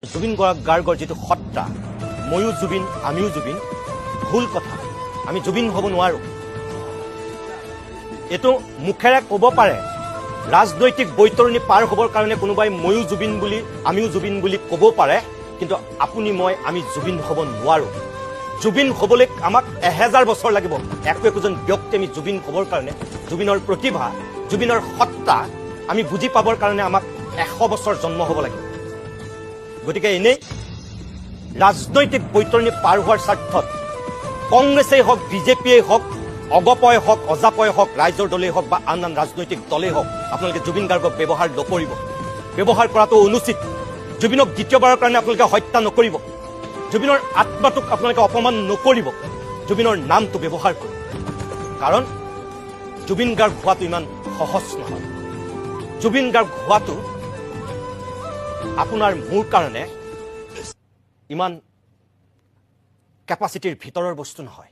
জুবিন গাৰ্গৰ যিটো সত্তা ময়ো জুবিন আমিও জুবিন ভুল কথা আমি জুবিন হ'ব নোৱাৰো এটো মুখেৰে ক'ব পাৰে ৰাজনৈতিক বৈতৰণি পাৰ হ'বৰ কাৰণে কোনোবাই ময়ো জুবিন বুলি আমিও জুবিন বুলি ক'ব পাৰে কিন্তু আপুনি মই আমি জুবিন হ'ব নোৱাৰো জুবিন হ'বলৈ আমাক 1000 বছৰ লাগিব একজন ব্যক্তি আমি জুবিন হ'বৰ কাৰণে জুবিনৰ প্ৰতিভা জুবিনৰ সত্তা আমি বুজি পাবৰ কাৰণে আমাক 100 বছৰ জন্ম হ'ব লাগিব গতিকে এনেই ৰাজনৈতিক বৈতৰণি পাৰ হোৱাৰ স্বাৰ্থত কংগ্ৰেছেই হওক বিজেপিয়েই হওক অগপয় হওক অজাপয় হওক ৰাইজৰ দলেই হওক বা আন আন ৰাজনৈতিক দলেই হওক আপোনালোকে জুবিন গাৰ্গক ব্যৱহাৰ নকৰিব ব্যৱহাৰ কৰাটো অনুচিত জুবিনক দ্বিতীয়বাৰৰ কাৰণে আপোনালোকে হত্যা নকৰিব জুবিনৰ আত্মাটোক আপোনালোকে অপমান নকৰিব জুবিনৰ নামটো ব্যৱহাৰ কৰিব কাৰণ জুবিন গাৰ্গ হোৱাটো ইমান সহজ নহয় জুবিন গাৰ্গ হোৱাটো আপোনাৰ মোৰ কাৰণে ইমান কেপাচিটিৰ ভিতৰৰ বস্তু নহয়